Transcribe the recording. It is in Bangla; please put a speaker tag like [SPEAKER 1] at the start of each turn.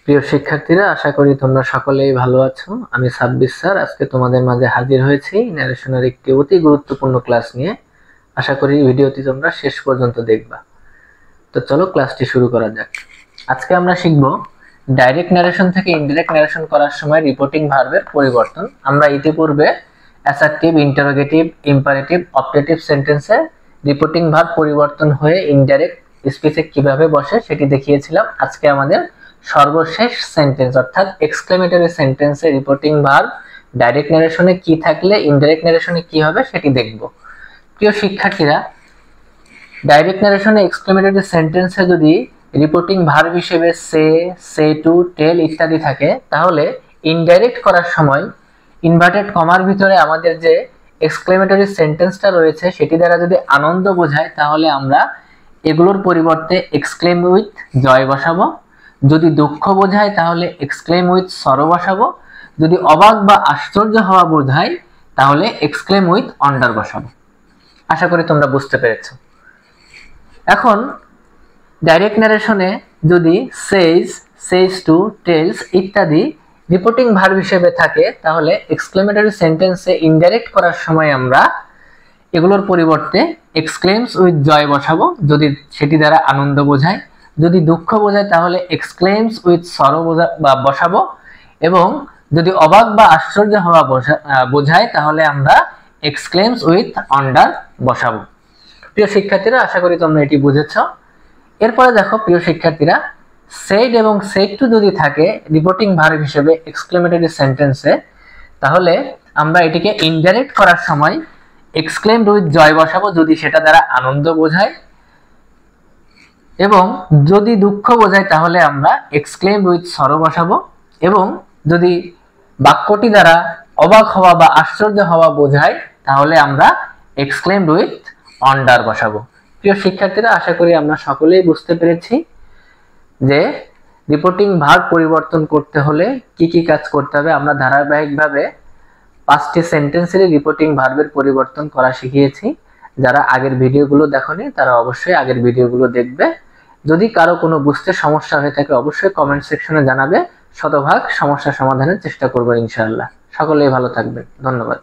[SPEAKER 1] প্রিয় শিক্ষার্থীরা, আশা করি তোমরা সকলেই ভালো আছো। আমি সাব্বির স্যার আজকে তোমাদের মাঝে হাজির হয়েছি ন্যারেশনের একটি অতি গুরুত্বপূর্ণ ক্লাস নিয়ে। আশা করি ভিডিওটি তোমরা শেষ পর্যন্ত দেখবা। তো চলো ক্লাসটি শুরু করা যাক। আজকে আমরা শিখব ডাইরেক্ট ন্যারেশন থেকে ইনডাইরেক্ট ন্যারেশন করার সময় রিপোর্টিং ভার্বের পরিবর্তন। আমরা ইতিপূর্বে অ্যাসার্টিভ, ইন্টারোগেটিভ, ইম্পারেটিভ, অপটেটিভ সেন্টেন্সে রিপোর্টিং ভার্ব পরিবর্তন হয়ে ইনডাইরেক্ট স্পিচে কিভাবে বসে সেটি দেখিয়েছিলাম। আজকে আমাদের সর্বশেষ সেন্টেন্স অর্থাৎ এক্সক্লেমেটরি সেন্টেন্সে রিপোর্টিং ভার্ব ডাইরেক্ট ন্যারেশনে কি থাকলে ইনডাইরেক্ট ন্যারেশনে কি হবে সেটি দেখব। প্রিয় শিক্ষার্থীরা, ডাইরেক্ট ন্যারেশনে এক্সক্লেমেটরি সেন্টেন্সে যদি রিপোর্টিং ভার্ব হিসেবে সে টু, টেল ইত্যাদি থাকে, তাহলে ইনডাইরেক্ট করার সময় ইনভার্টেড কমার ভিতরে আমাদের যে এক্সক্লেমেটরি সেন্টেন্সটা রয়েছে সেটি দ্বারা যদি আনন্দ বোঝায়, তাহলে আমরা এগুলোর পরিবর্তে এক্সক্লেম উইথ জয় বসাবো। যদি দুঃখ বোঝায় তাহলে এক্সক্লেম উইথ সরো বসাবো। যদি অবাক বা আশ্চর্য হওয়া বোঝায় তাহলে এক্সক্লেম উইথ অন্ডার বসাবো। আশা করি তোমরা বুঝতে পেরেছো। এখন ডাইরেক্ট ন্যারেশনে যদি সেজ টু, টেলস ইত্যাদি রিপোর্টিং ভার্ব হিসেবে থাকে, তাহলে এক্সক্লেমেটরি সেন্টেন্সে ইনডাইরেক্ট করার সময় আমরা এগুলোর পরিবর্তে এক্সক্লেমস উইথ জয় বসাবো যদি সেটি দ্বারা আনন্দ বোঝায়। যদি দুঃখ বোঝায় তাহলে এক্সক্লেমস উইথ সরো বসাবো, এবং যদি অবাক বা আশ্চর্য হওয়া বোঝায় তাহলে আমরা এক্সক্লেমস উইথ অন্ডার বসাবো। প্রিয় শিক্ষার্থীরা, আশা করি তোমরা এটি বুঝেছ। এরপরে দেখো প্রিয় শিক্ষার্থীরা, সেড এবং সেড টু যদি থাকে রিপোর্টিং ভার্ব হিসেবে এক্সক্লেমেটরি সেন্টেন্সে, তাহলে আমরা এটিকে ইনডাইরেক্ট করার সময় এক্সক্লেমড উইথ জয় বসাবো যদি সেটা দ্বারা আনন্দ বোঝায়, এবং যদি দুঃখ বোঝায় তাহলে আমরা এক্সক্লেমড উইথ সরো বসাবো, এবং যদি বাক্যটি দ্বারা অবাক হওয়া বা আশ্চর্য হওয়া বোঝায় তাহলে আমরা এক্সক্লেমড উইথ অন্ডার বসাবো। প্রিয় শিক্ষার্থীরা, আশা করি আমরা সকলেই বুঝতে পেরেছি যে রিপোর্টিং ভার্ব পরিবর্তন করতে হলে কি কি কাজ করতে হবে। আমরা ধারাবাহিকভাবে 5টি সেন্টেন্সের রিপোর্টিং ভার্বের পরিবর্তন করা শিখিয়েছি। যারা আগের ভিডিওগুলো দেখোনি তারা অবশ্যই আগের ভিডিওগুলো দেখবে। যদি কারো কোনো বুঝতে সমস্যা হয়ে থাকে অবশ্যই কমেন্ট সেকশনে জানাবে। শতভাগ সমস্যা সমাধানের চেষ্টা করবো ইনশাআল্লাহ। সকলেই ভালো থাকবেন। ধন্যবাদ।